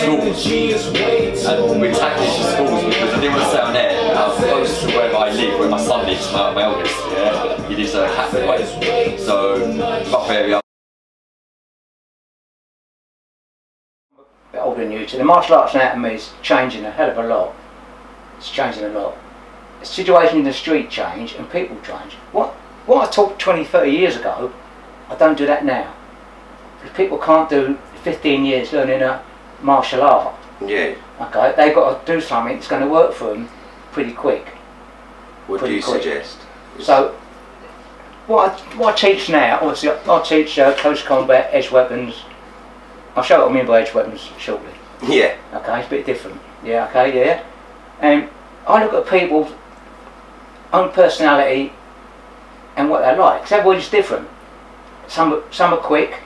schools, and we tackled to schools because I didn't want to stay on air. I was close to where I live, where my son lives, my eldest. Yeah, he lives Hackney way, so rough area. A bit older than you, so the martial arts anatomy is changing a hell of a lot. It's changing a lot. The situation in the street change and people change. What I taught 20, 30 years ago, I don't do that now. If people can't do 15 years learning a martial art, yeah, okay, they've got to do something that's going to work for them pretty quick. What do you suggest? So, what I teach now, obviously I teach close combat, edge weapons. I'll show what I mean by edge weapons shortly. Yeah. Okay, it's a bit different. Yeah, okay, yeah. And I look at people's own personality and what they like, because everybody's different. Some are quick,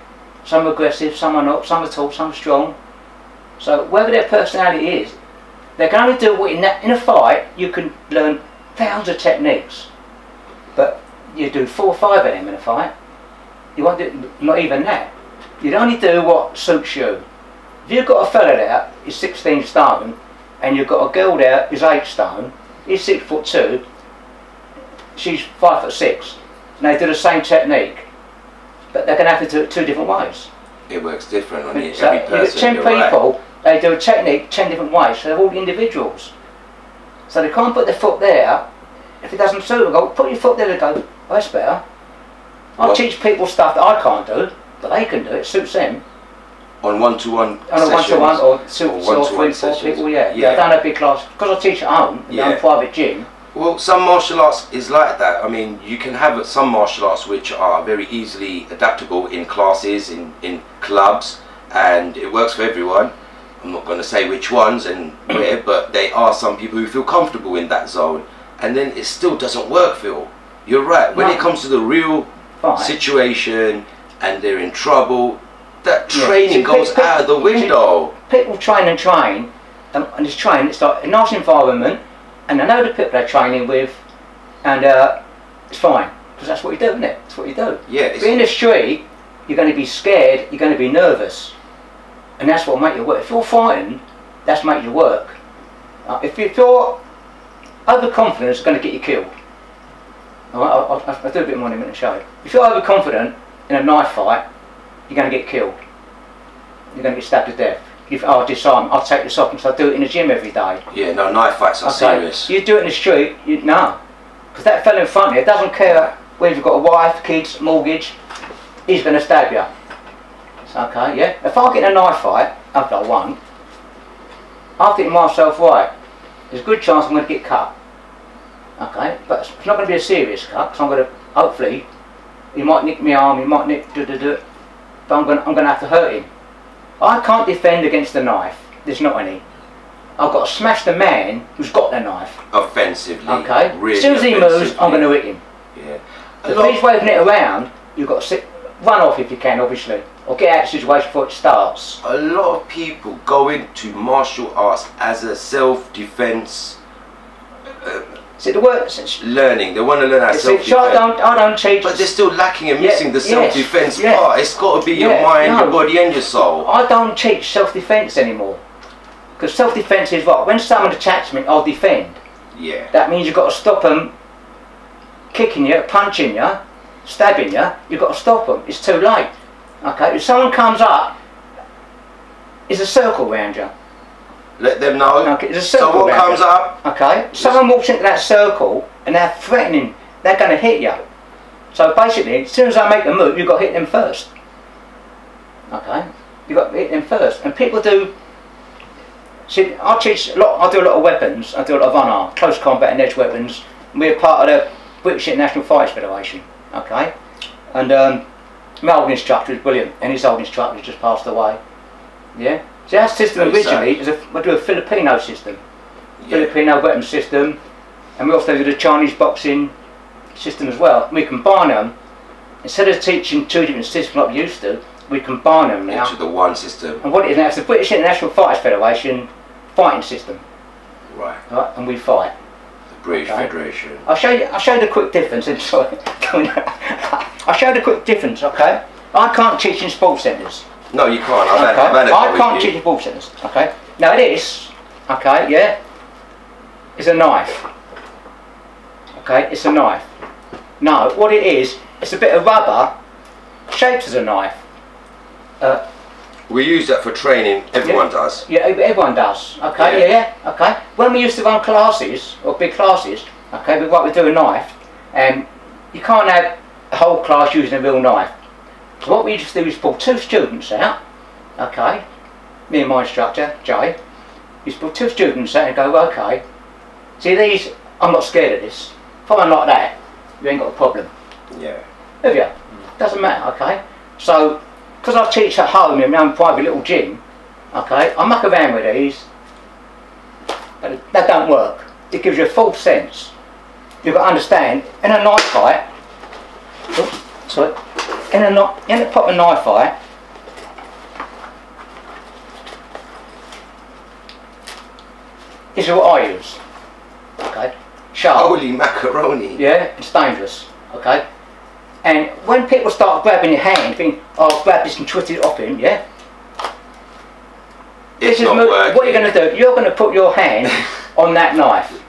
some are aggressive, some are not, some are tall, some are strong. So whatever their personality is, they can only do what in a fight you can learn thousands of techniques, but you do 4 or 5 of them in a fight. You won't do not even that. You'd only do what suits you. If you've got a fella there, he's 16 stone, and you've got a girl there who's 8 stone, he's 6'2", she's 5'6", and they do the same technique, but they're going to have to do it 2 different ways. It works different on every So person. you've got 10 people, they do a technique 10 different ways, so they're all individuals. So they can't put their foot there. If it doesn't suit them, go, put your foot there, they go, oh, that's better. I teach people stuff that I can't do, but they can do it, suits them. On one-to-one On a one-to-one or 2 or 3, 4 people, yeah. I don't have big class, because I teach at home, in my own private gym. Well, some martial arts is like that. I mean, you can have some martial arts which are very easily adaptable in classes, in clubs, and it works for everyone. I'm not going to say which ones and where, but there are some people who feel comfortable in that zone, and then it still doesn't work, Phil. You're right. When it comes to the real situation and they're in trouble, that training goes out of the window. People train and train, and it's training, it's like a nice environment, and I know the people they're training with, and it's fine, because that's what you do, isn't it? That's what you do. Yeah. But in the street, you're going to be scared, you're going to be nervous, and that's what makes you work. If you're fighting, that's makes you work. If you're overconfident, it's going to get you killed. I'll do a bit more in a minute and show you. If you're overconfident in a knife fight, you're going to get killed. You're going to get stabbed to death. I'll disarm, I'll take this off, because I do it in the gym every day. Yeah, no, knife fights are serious. You do it in the street, no. Because that fella in front of you doesn't care whether you've got a wife, kids, mortgage, he's going to stab you. Okay, yeah? If I get in a knife fight, after I won, I think to myself, right, there's a good chance I'm going to get cut. Okay, but it's not going to be a serious cut, because I'm going to, hopefully, he might nick my arm, he might nick, but I'm going to have to hurt him. I can't defend against the knife, there's not any. I've got to smash the man who's got the knife. Offensively. Okay, really as soon as he moves, I'm going to hit him. Yeah. If he's waving it around, you've got to run off if you can, obviously, or get out of the situation before it starts. A lot of people go into martial arts as a self-defense learning. They want to learn how to self-defense. I don't teach. But they're still lacking and missing the self-defense part. It's got to be your mind, your body and your soul. I don't teach self-defense anymore. Because self-defense is what? When someone attacks me, I'll defend. Yeah. That means you've got to stop them kicking you, punching you, stabbing you. You've got to stop them. It's too late. Okay? If someone comes up, there's a circle around you. Let them know. Okay, there's a circle someone comes up. Okay? Someone walks into that circle and they're threatening, they're going to hit you. So basically, as soon as I make a move, you've got to hit them first. Okay? You've got to hit them first. And people do. See, I teach a lot. I do a lot of weapons. I do a lot of unarmed, close combat and edge weapons. We're part of the British International Fighters Federation. Okay? And my old instructor is brilliant, and his old instructor has just passed away. Yeah? See, our system originally is we do a Filipino system, Filipino weapon system, and we also do the Chinese boxing system as well. We combine them. Instead of teaching 2 different systems like we used to, we combine them now into the one system. And what it is now, it's the British International Fighters Federation fighting system. Right. Right, and we fight. The British Federation. I'll show you the quick difference. I'll show you the quick difference. Okay, I can't teach in sports centres. No, you can't. I can't teach you ball tennis. Okay. Now this, okay, yeah, is a knife. Okay, it's a knife. No, what it is, it's a bit of rubber shaped as a knife. We use that for training. Everyone does. Yeah, everyone does. Okay, yeah, okay. When we used to run classes, or big classes, okay, we do a knife, and you can't have a whole class using a real knife. So what we used to do is pull 2 students out, okay, me and my instructor, Jay, used to pull 2 students out and go, well, okay, see these, I'm not scared of this. If I'm like that, you ain't got a problem. Yeah. Have you? Doesn't matter, okay? So, because I teach at home in my own private little gym, okay, I muck around with these, but that don't work. It gives you a false sense. You've got to understand, in a knife fight, in a proper knife fight, this is what I use, okay? Sharp. Holy macaroni. Yeah, it's dangerous, okay? And when people start grabbing your hand, thinking, oh, I'll grab this and twist it off him, yeah? It's not working. What you're going to do, you're going to put your hand on that knife.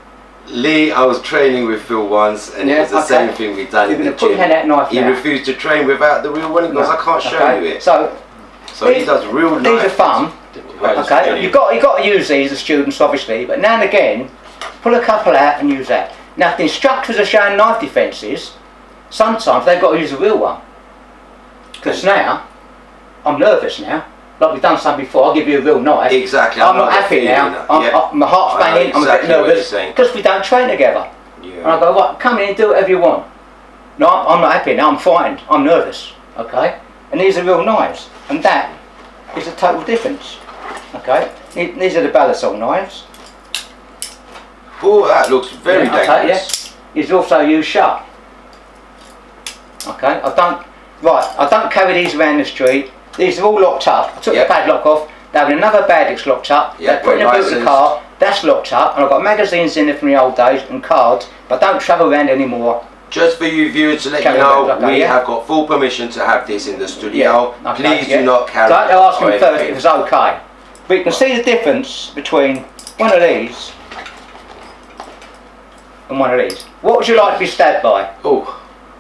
Lee, I was training with Phil once, and it was the same thing we've done in the gym. You're going to put your hand on that knife. He refused to train without the real one. He goes, I can't show you it. So he does real knife. These are fun. Okay, you've got to use these as students, obviously, but now and again, pull a couple out and use that. Now, if the instructors are showing knife defences, sometimes they've got to use a real one. Because now, I'm nervous now. Like we've done some before, I'll give you a real knife. Exactly. I'm not happy now. My heart's banging, I'm a bit nervous. Because we don't train together. Yeah. And I go, right, come in and do whatever you want. No, I'm not happy now, I'm frightened, I'm nervous. Okay? And these are real knives. And that is a total difference. Okay? These are the Balisol knives. Oh, that looks very dangerous. Okay, yeah. He's also used sharp. Okay? I don't carry these around the street. These are all locked up. I took the padlock off. They have another bag that's locked up. They put in the boot of the car. That's locked up. And I've got magazines in there from the old days and cards. But I don't travel around anymore. Just for you viewers to let you know, we have got full permission to have this in the studio. Yeah, Please do not carry it. They'll ask me first if it's okay. But you can see the difference between one of these and one of these. What would you like to be stabbed by? Oh,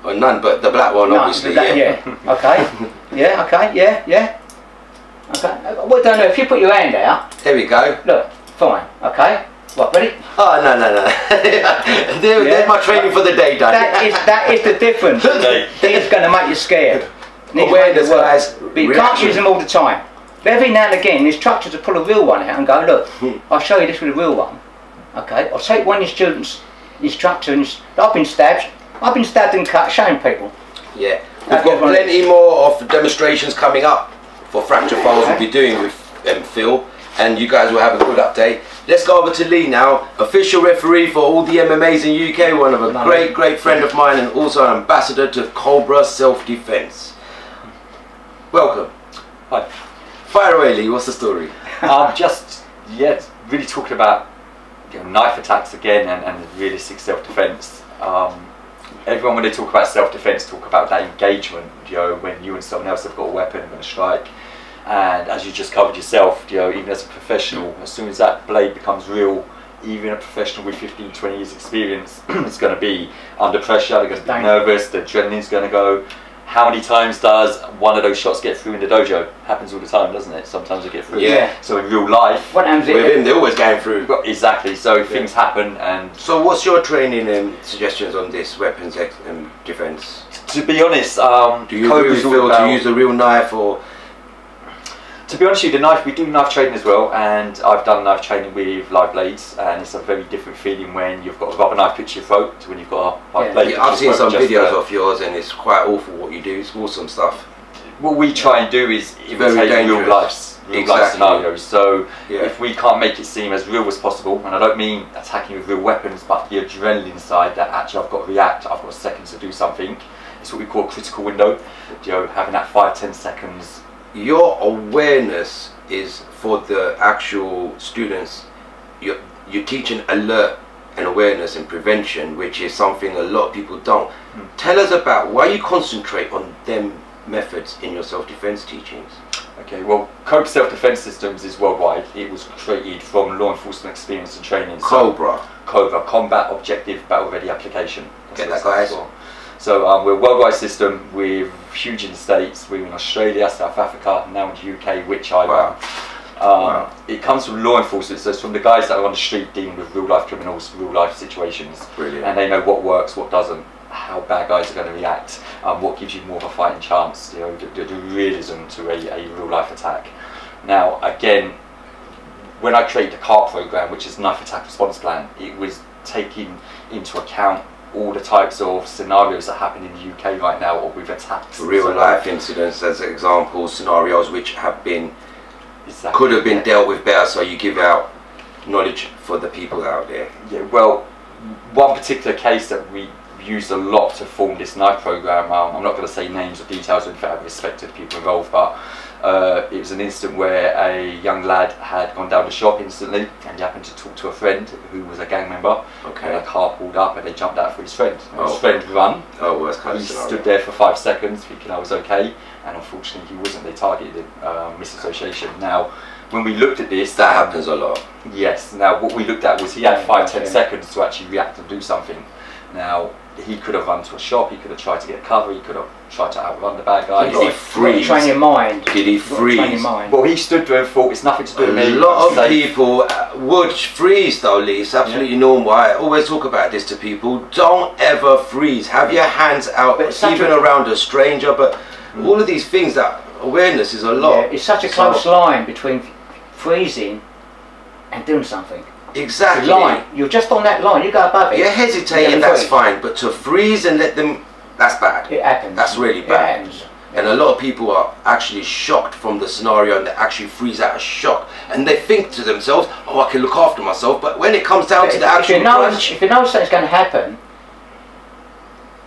well, none but the black one, obviously. Yeah. Okay. Yeah. Okay. Yeah. Okay. What don't know if you put your hand out. There we go. Look. Fine. Okay. What? Ready? Oh no. There's my training for the day, Dad. That is the difference. It's going to make you scared. Awareness, guys. But you can't use them all the time. But every now and again, the instructors will pull a real one out and go, look, I'll show you this with a real one. Okay. I'll take one of your students, instructor, and I've been stabbed and cut, showing people. Yeah. We've got plenty more of demonstrations coming up for Fracturefilez we'll be doing with Phil, and you guys will have a good update. Let's go over to Lee now, official referee for all the MMAs in UK, one of a great friend of mine, and also an ambassador to Cobra self-defense. Welcome. Hi. Fire away, Lee, what's the story? Really talking about knife attacks again and realistic self-defense. Everyone, when they talk about self-defense, talk about that engagement, when you and someone else have got a weapon and going to strike. And as you just covered yourself, even as a professional, as soon as that blade becomes real, even a professional with 15-20 years experience is going to be under pressure, they're going to be nervous, the adrenaline's going to go. How many times does one of those shots get through in the dojo? Happens all the time, doesn't it? Sometimes they get through. Yeah. So in real life, what happens with him, they're always going through. Exactly. So things happen. And so, what's your training and suggestions on this weapons defense? To be honest, do you really feel to use a real knife, or? To be honest with you, we do knife training as well, and I've done knife training with live blades, and it's a very different feeling when you've got a rubber knife put to your throat to when you've got a live blade. I've seen some videos of yours, and it's quite awful what you do. It's awesome stuff. What we try and do is imitate real life scenarios. So if we can't make it seem as real as possible, and I don't mean attacking with real weapons, but the adrenaline side that actually I've got to react, I've got seconds to do something. It's what we call a critical window. Having that 5-10 seconds. Your awareness is for the actual students. You're teaching alert and awareness and prevention, which is something a lot of people don't. Tell us about why you concentrate on them methods in your self-defense teachings. Okay, well, Cobra self-defense systems is worldwide. It was created from law enforcement experience and training. Cobra. Cobra, combat objective battle ready application. Get that, guys. So we're a worldwide system. We're huge in the States. We're in Australia, South Africa, now in the UK, which I run. Wow. It comes from law enforcement, so it's from the guys that are on the street dealing with real life criminals, real life situations. Brilliant. And they know what works, what doesn't, how bad guys are going to react, what gives you more of a fighting chance, you know, the realism to a real life attack. Now, again, when I created the CARP program, which is Knife Attack Response Plan, it was taking into account all the types of scenarios that happen in the UK right now, or with attacks. Real life incidents as examples, scenarios which have been, exactly, could have been dealt with better, so you give out knowledge for the people out there. Yeah, well, one particular case that we used a lot to form this knife program, I'm not going to say names or details, in fact I have respect to the people involved, but it was an incident where a young lad had gone down the shop instantly, and he happened to talk to a friend who was a gang member. Okay. And a car pulled up and they jumped out for his friend. And his friend run. Oh, worst kind of He scenario. stood there for 5 seconds thinking I was okay, and unfortunately he wasn't. They targeted him, misassociation. Now, when we looked at this, That happens a lot. yes. Now, what we looked at was he had 5-10 seconds to actually react and do something. Now, he could have run to a shop, he could have tried to get cover, he could have tried to outrun the bad guy. Did he freeze? Train your mind. Did he freeze? Train your mind. Well, he stood there and thought it's nothing to do with me. A lot I'm of safe. people would freeze though, Lee. It's absolutely normal. I always talk about this to people. Don't ever freeze. Have your hands out, even around a stranger. But all of these things, that awareness is a lot. Yeah, it's such a close line between freezing and doing something. Exactly. The line. You're just on that line. You go above it. You're hesitating, that's fine. But to freeze and let them, that's bad. It happens. That's really bad. It happens. And a lot of people are actually shocked from the scenario, and they actually freeze out of shock. And they think to themselves, oh, I can look after myself. But when it comes down to the actual crunch, if you know something's going to happen,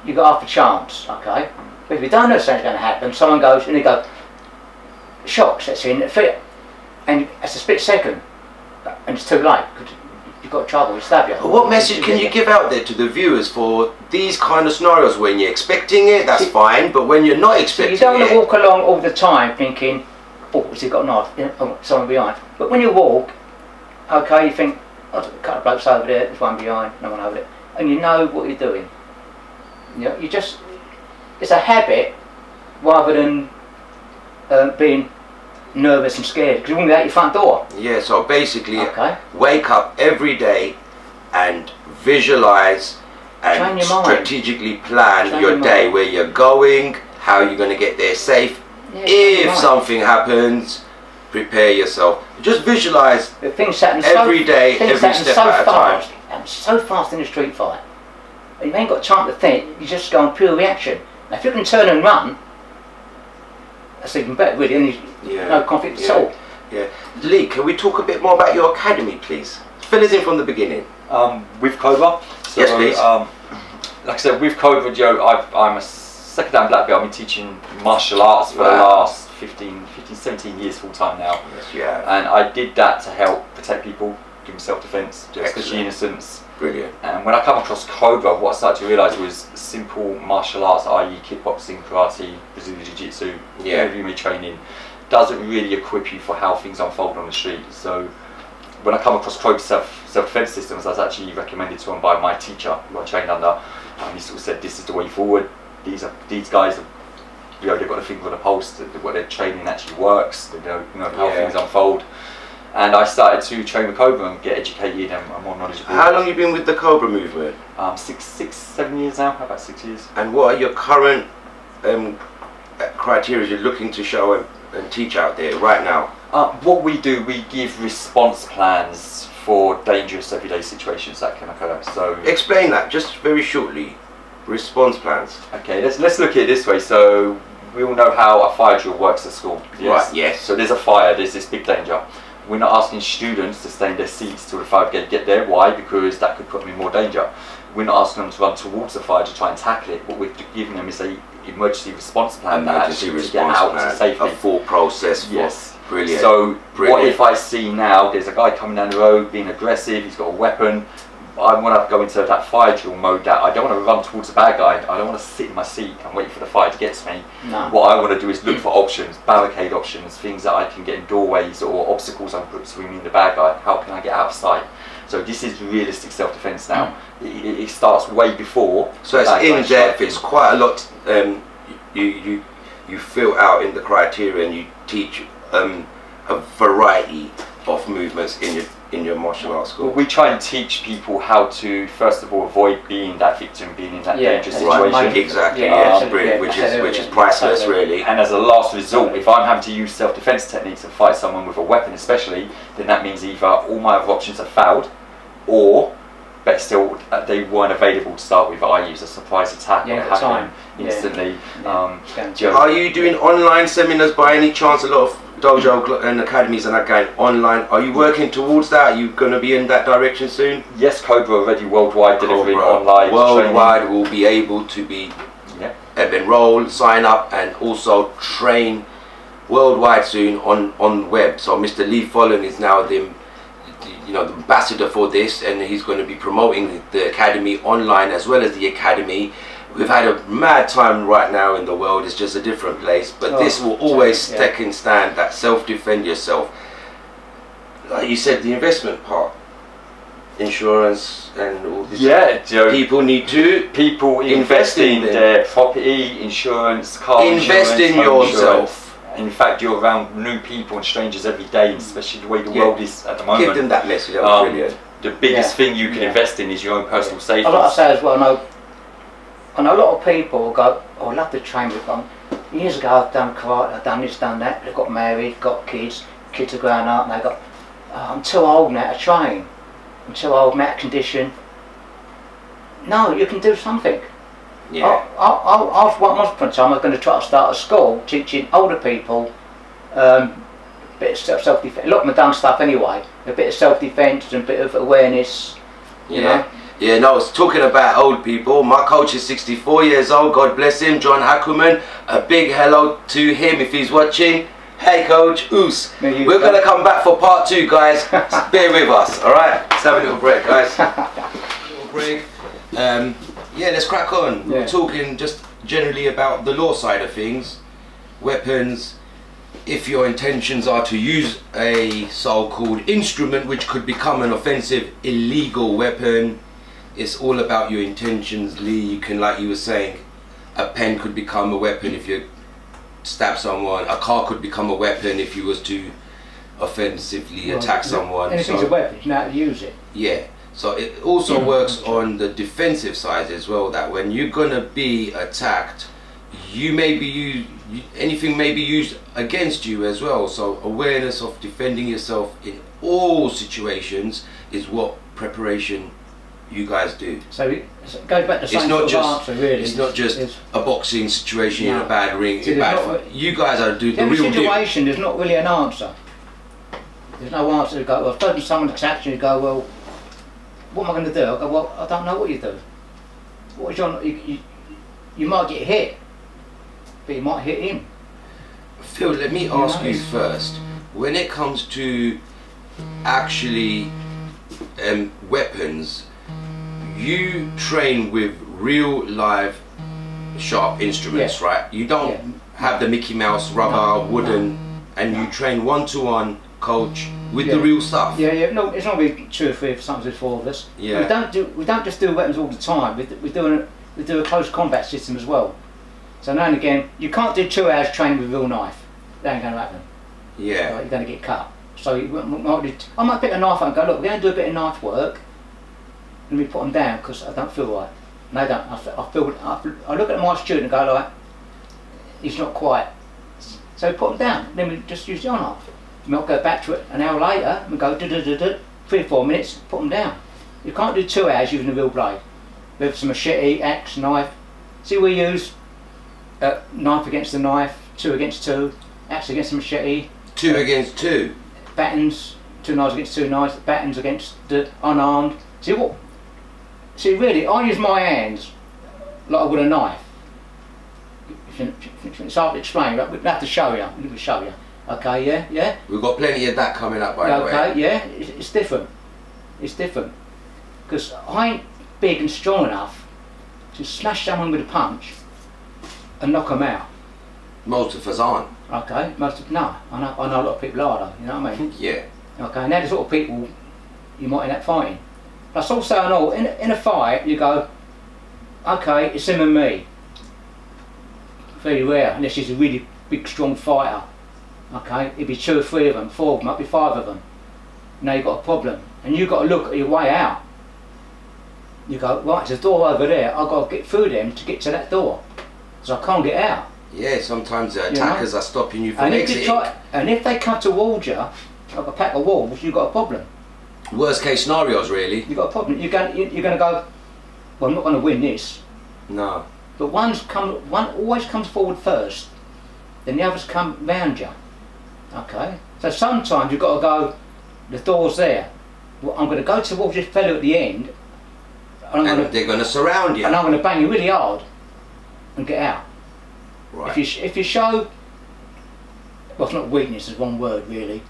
you got half a chance, okay? But if you don't know something's going to happen, someone goes and they go, shock sets in, and it's a split second, and it's too late, because you've got trouble, you stab you. what message can you give out there to the viewers for these kind of scenarios? When you're expecting it, that's fine, but when you're not expecting it... So you don't want to walk along all the time thinking, oh, has he got a knife? Oh, someone behind. But when you walk, okay, you think, oh, there's a couple of blokes over there, there's one behind, no one over there, and you know what you're doing. You know, you just, it's a habit rather than being nervous and scared, because you won't get out your front door. Yeah, so basically, okay, wake up every day and visualize and strategically plan your day, where you're going, how you're going to get there safe. Yeah, if something happens, prepare yourself. Just visualize things every day, every step at a time. And so fast in a street fight, you ain't got time to think, you just go on pure reaction. Now if you can turn and run, that's even better really, and no conflict at all. Yeah. Lee, can we talk a bit more about your academy, please? Fill us in from the beginning. With Cobra. So, yes, please. Like I said, with Cobra, Joe, I'm a second dan black belt. I've been teaching martial arts for the last 15, 17 years full time now. Yes, you have. And I did that to help protect people, give them self-defense, especially innocence. Brilliant. And when I come across Cobra, what I started to realise was simple martial arts, i.e. kickboxing, karate, Brazilian Jiu-Jitsu, whatever you may train in, doesn't really equip you for how things unfold on the street. So when I come across Cobra self-defense systems, I was actually recommended to them by my teacher, who I trained under, and he sort of said, this is the way forward. These guys, you know, they've got a finger on the pulse, what their training actually works, they know how things unfold. And I started to train with Cobra and get educated and more knowledgeable. How long have you been with the Cobra movement? 7 years now, about 6 years. And what are your current criteria you're looking to show and teach out there right now? What we do, we give response plans for dangerous everyday situations that can occur. So explain that just very shortly. Response plans. Okay, let's look at it this way. So we all know how a fire drill works at school. Yes? Right. Yes. So there's a fire. There's this big danger. We're not asking students to stay in their seats till the fire brigade get there. Why? Because that could put them in more danger. We're not asking them to run towards the fire to try and tackle it. What we're giving them is a emergency response plan that actually to get out safely. A full process. Yes. Brilliant. So what if I see now there's a guy coming down the road being aggressive, he's got a weapon, I want to go into that fire drill mode, that I don't want to run towards the bad guy. I don't want to sit in my seat and wait for the fire to get to me. No. What I want to do is look for options, barricade options, things that I can get in doorways or obstacles I'm put between me and the bad guy. How can I get out of sight? So this is realistic self-defense now. It starts way before. So it's in depth. It's quite a lot. You fill out in the criteria, and you teach a variety of movements in your martial arts school. Well, we try and teach people how to, first of all, avoid being that victim, being in that dangerous situation. Right, exactly. Brilliant, which is priceless, really. And as a last resort, if I'm having to use self-defense techniques and fight someone with a weapon, especially, then that means either all my other options have failed, or but still they weren't available to start with. I use a surprise attack or happen instantly. Are you doing online seminars by any chance? A lot of dojo and academies are going online. Are you working towards that? Are you going to be in that direction soon? Yes, Cobra already worldwide delivering online. Worldwide will be able to be enroll, sign up, and also train worldwide soon on web. So Mr. Lee FOLLEN is now the ambassador for this, and he's going to be promoting the academy online as well as the academy. We've had a mad time right now in the world. It's just a different place, but this will always stand that self-defend yourself. Like you said, the investment part, insurance and all this. People need to invest in their property, insurance, car invest in yourself. In fact, you're around new people and strangers every day, especially the way the world is at the moment. Give them that message. That was brilliant. The biggest thing you can invest in is your own personal safety. I'd like to say as well, I know a lot of people go, oh, I love to train with them. Years ago I've done karate, I've done this, done that, they've got married, got kids are growing up, and they got, oh, I'm too old now to train. I'm too old, I'm out of condition. No, you can do something. I was once upon a time I was going to try to start a school teaching older people a bit of self-defense. A lot of them have done stuff anyway, a bit of self-defense and a bit of awareness, you know. Yeah, no, I was talking about old people. My coach is 64 years old, God bless him, John Hackelman. A big hello to him if he's watching. Hey coach, oos. We're going to come back for part 2, guys. Bear with us, alright? Let's have a little break, guys. Little break. Let's crack on. We're talking just generally about the law side of things. Weapons. If your intentions are to use a so-called instrument which could become an offensive, illegal weapon, it's all about your intentions, Lee. You can, like you were saying, a pen could become a weapon if you stab someone. A car could become a weapon if you was to offensively attack someone. Anything's a weapon, you know how to use it. Yeah. So it also works on the defensive side as well, that when you're gonna be attacked, anything may be used against you as well. So awareness of defending yourself in all situations is what preparation you guys do. So it goes back to the same sort of answer, really. It's not just a boxing situation in a bad ring. You guys are doing the real deal. Situation, there's not really an answer. There's no answer to go, well, if I've someone attacks you, you go, well, what am I going to do? I go, well, I don't know what you do. What is your, you might get hit, but you might hit him. Phil, let me ask you first. When it comes to actually weapons, you train with real live sharp instruments, right? You don't have the Mickey Mouse rubber wooden, and you train one-to-one coach with the real stuff. No, it's not really 2 or 3, sometimes it's 4 of us. We don't just do weapons all the time. We do a close combat system as well. So now and again, you can't do 2 hours training with a real knife. That ain't going to happen. Yeah. You're going to get cut. So I might pick a knife up and go, look, we're going to do a bit of knife work. Let me put them down because I don't feel right. No, I don't. I look at my student and go like, he's not quite. So we put them down. Then we just use the knife. We might go back to it an hour later and go 3 or 4 minutes, put them down. You can't do 2 hours using a real blade. With some machete, axe, knife. See, we use knife against the knife, 2 against 2, axe against the machete. 2 against 2. Battens, 2 knives against 2 knives, battens against the unarmed. See, really, I use my hands like I would a knife. It's hard to explain, but we'll have to show you. We'll show you. Okay, We've got plenty of that coming up, by the way. Okay, it's different. It's different. because I ain't big and strong enough to smash someone with a punch and knock them out. Most of us aren't. Okay, no, I know a lot of people are though, you know what I mean? Yeah. Okay, and they're the sort of people you might end up fighting. Plus also and all, in a fight you go, okay, it's him and me. Very rare, unless he's a really big strong fighter. Okay, it'd be 2 or 3 of them, 4 of them, might be 5 of them. Now you've got a problem, and you've got to look at your way out. You go, right, there's a door over there, I've got to get through them to get to that door, because I can't get out. Yeah, sometimes the attackers are stopping you from and exiting. And if they come towards you, like a pack of wolves, you've got a problem. Worst case scenarios, really. You've got a problem. You're going to go, well, I'm not going to win this. No. But one always comes forward first, then the others come round you. Okay? So sometimes you've got to go, the door's there. Well, I'm going to go towards this fellow at the end, and they're going to surround you. And I'm going to bang you really hard and get out. Right. If you show, well, it's not weakness, it's one word really,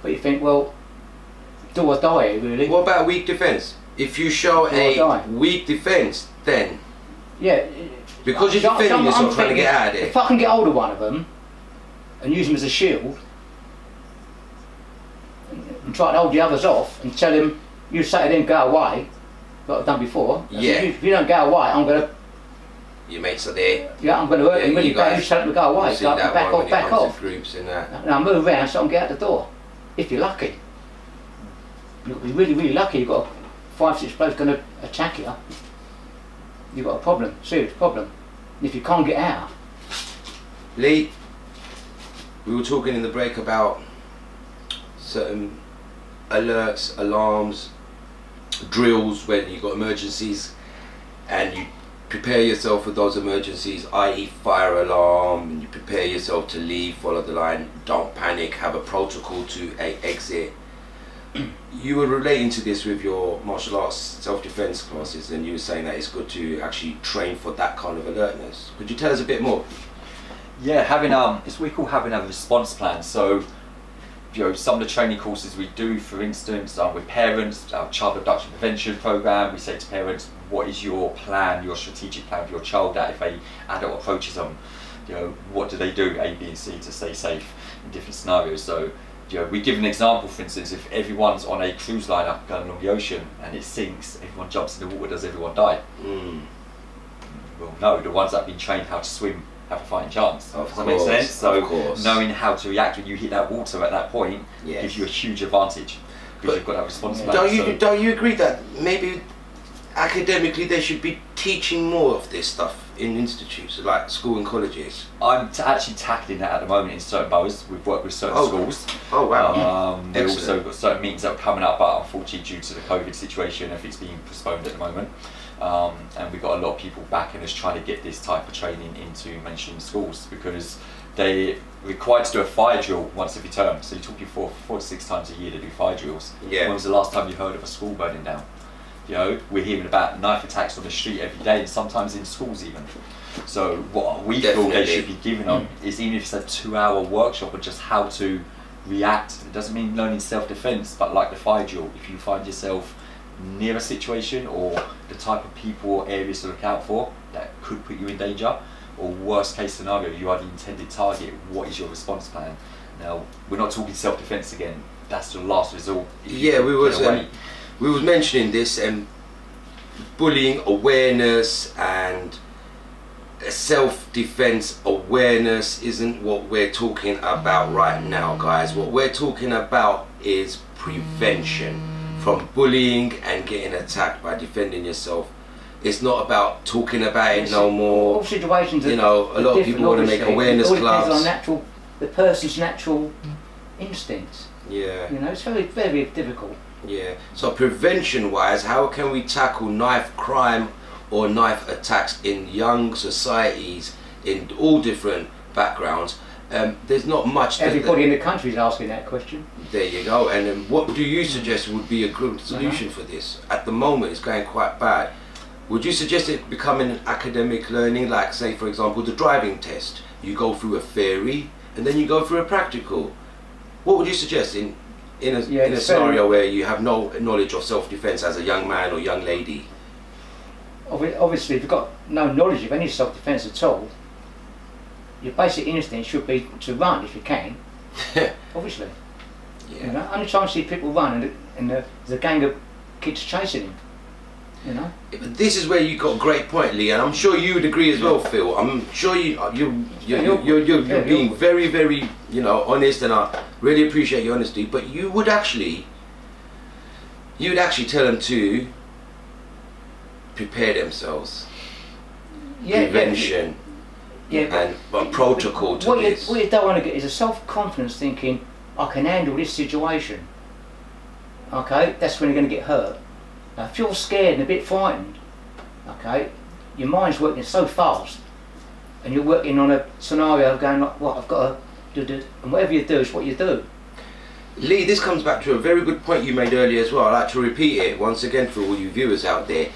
but you think, well, do or die really. What about weak defence? If you show a weak defence, then yeah, because you're defending yourself, trying to get out of it. If I can get hold of one of them and use them as a shield and try to hold the others off and tell him, you say to them, go away, like I've done before. Yeah. If you don't go away, I'm going to. Your mates are there. Yeah, I'm going to hurt him really bad. You tell him to go away. Go back off, back off. Groups and that. Now move around so I can get out the door. If you're lucky. You'll be really, really lucky. You've got 5, 6 blokes going to attack you. You've got a problem, serious problem. And if you can't get out. Lee, we were talking in the break about certain alerts, alarms, drills when you've got emergencies, and you prepare yourself for those emergencies, i.e. fire alarm, and you prepare yourself to leave, follow the line, don't panic, have a protocol to exit. You were relating to this with your martial arts self-defense classes, and you were saying that it's good to actually train for that kind of alertness. Could you tell us a bit more? Yeah, having it's what we call having a response plan. So, you know, some of the training courses we do, for instance, with parents, our child abduction prevention program, we say to parents, what is your plan, your strategic plan for your child, that if an adult approaches them, you know, what do they do, A, B and C, to stay safe in different scenarios. So, you know, we give an example, for instance, if everyone's on a cruise liner going along the ocean and it sinks, everyone jumps in the water, does everyone die? Well, no, the ones that have been trained how to swim have a fighting chance. Does that make sense? So knowing how to react when you hit that water at that point gives you a huge advantage, because you've got that response plan. Don't you agree that maybe academically they should be teaching more of this stuff in institutes like school and colleges? I'm actually tackling that at the moment in certain boroughs. We've worked with certain schools. Oh wow. We've also got certain meetings that are coming up, but unfortunately due to the COVID situation, everything's being postponed at the moment. And we've got a lot of people backing us trying to get this type of training into mainstream schools, because they're required to do a fire drill once every term. So you're talking 4 to 6 times a year to do fire drills. Yeah. When was the last time you heard of a school burning down? You know, we're hearing about knife attacks on the street every day, and sometimes in schools even. So what we feel they should be giving them is, even if it's a 2-hour workshop on just how to react. It doesn't mean learning self-defense, but like the fire drill, if you find yourself near a situation, or the type of people or areas to look out for that could put you in danger, or worst case scenario, you are the intended target, what is your response plan? Now, we're not talking self-defense again, that's the last resort. Yeah, we was mentioning this, bullying awareness and self-defense awareness isn't what we're talking about right now, guys. What we're talking about is prevention from bullying and getting attacked by defending yourself. It's not about talking about it no more. All situations, you know, a lot of people want to make awareness clubs. It depends on the person's natural instincts. Yeah. You know, it's very, very difficult. Yeah. So prevention wise, how can we tackle knife crime or knife attacks in young societies in all different backgrounds? There's not much. Everybody in the country is asking that question. There you go. And what do you suggest would be a good solution for this? At the moment, it's going quite bad. Would you suggest it becoming an academic learning, like say for example the driving test? You go through a theory and then you go through a practical. What would you suggest in in a scenario where you have no knowledge of self-defense as a young man or young lady? Obviously, if you've got no knowledge of any self-defense at all, your basic instinct should be to run if you can. Obviously. Yeah. You know, only time I see people run and there's a gang of kids chasing him. You know. But this is where you got a great point, Lee, and I'm sure you would agree as well, Phil. I'm sure you're being very, very, you know, honest, and I really appreciate your honesty. But you would actually tell them to prepare themselves. Prevention. And a protocol to this. What you don't want to get is a self-confidence thinking, I can handle this situation. Okay, that's when you're going to get hurt. Now, if you're scared and a bit frightened, okay, your mind's working so fast, and you're working on a scenario going like, what, I've got to do, and whatever you do is what you do. Lee, this comes back to a very good point you made earlier as well. I'd like to repeat it once again for all you viewers out there.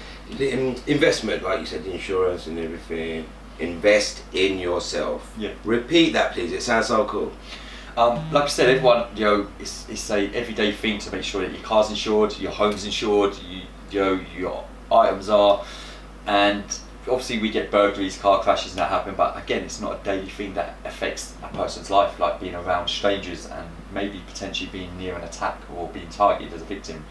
Investment, like you said, insurance and everything. Invest in yourself. Yeah. Repeat that, please. It sounds so cool. Like I said, everyone, you know, it's a everyday thing to make sure that your car's insured, your home's insured, you know, your items are, and obviously we get burglaries, car crashes, and that happen. But again, it's not a daily thing that affects a person's life, like being around strangers and maybe potentially being near an attack or being targeted as a victim.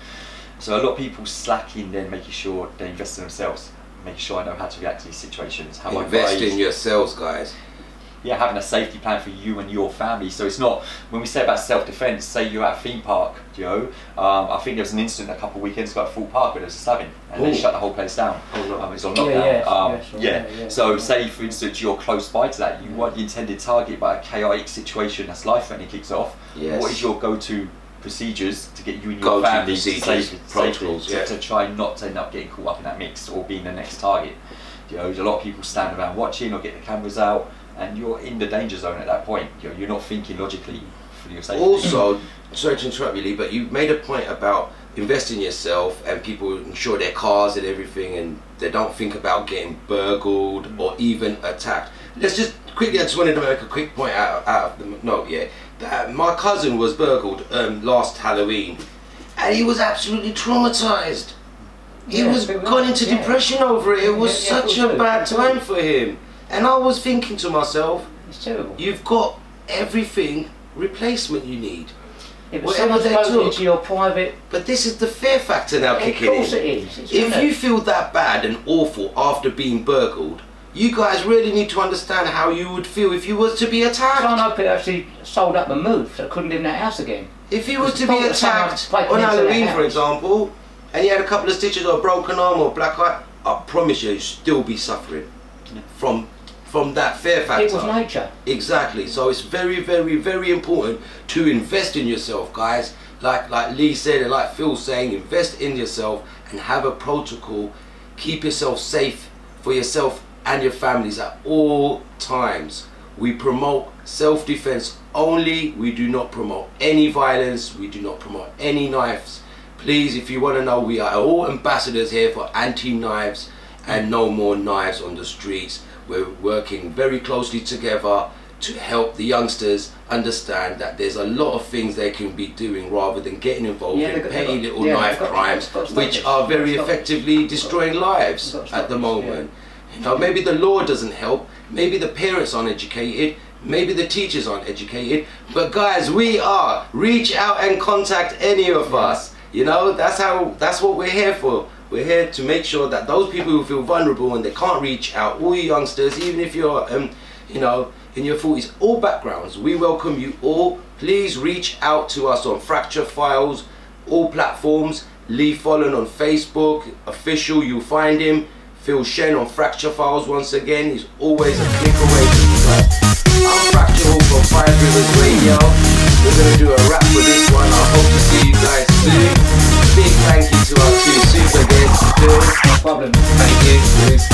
So a lot of people slacking, then making sure they invest in themselves, making sure I know how to react to these situations. How invest in yourselves, guys. Yeah, having a safety plan for you and your family. So it's not, when we say about self-defense, say you're at a theme park, you know, I think there was an incident a couple of weekends ago at Full Park where there was a stabbing and they shut the whole place down. It's on lockdown. So say for instance you're close by to that, you want the intended target, but a chaotic situation that's life-threatening kicks off. What is your go-to procedures to get you and your family to try not to end up getting caught up in that mix or being the next target? You know, a lot of people stand around watching or get the cameras out, and you're in the danger zone at that point. You're not thinking logically for your safety. Also, sorry to interrupt you, Lee, but you made a point about investing in yourself, and people insure their cars and everything, and they don't think about getting burgled or even attacked. Let's just quickly, I just wanted to make a quick point out of the note, that my cousin was burgled last Halloween, and he was absolutely traumatized. He was gone into depression over it. It was such a bad time for him. And I was thinking to myself, it's terrible. You've got everything replacement you need. But someone's broken into your private... But this is the fear factor now kicking in. Of course it is. If you feel that bad and awful after being burgled, you guys really need to understand how you would feel if you was to be attacked. I know people actually sold up and moved, so couldn't live in that house again. If you was to be attacked on Halloween, for example, and you had a couple of stitches or a broken arm or a black eye, I promise you'd still be suffering from that fear factor. It was nature. Exactly. So it's very, very, very important to invest in yourself, guys. Like Lee said, and like Phil's saying, invest in yourself and have a protocol. Keep yourself safe for yourself and your families at all times. We promote self-defense only. We do not promote any violence. We do not promote any knives. Please, if you want to know, we are all ambassadors here for anti-knives and no more knives on the streets. We're working very closely together to help the youngsters understand that there's a lot of things they can be doing rather than getting involved in petty little knife crimes, which are very effectively destroying lives at the moment. You know, maybe the law doesn't help, maybe the parents aren't educated, maybe the teachers aren't educated, but guys, we are. Reach out and contact any of us. You know, that's what we're here for. We're here to make sure that those people who feel vulnerable and they can't reach out, all you youngsters, even if you're, you know, in your 40s, all backgrounds, we welcome you all. Please reach out to us on Fracturefilez, all platforms. Lee FOLLEN on Facebook, official, you'll find him. Phil CHEN on Fracturefilez once again. He's always a click away from you guys. I'm Fracturefilez from 5 Rivers Radio. We're going to do a wrap for this one. I hope to see you guys soon. Big thank you to our two super guests. No problem. Thank you.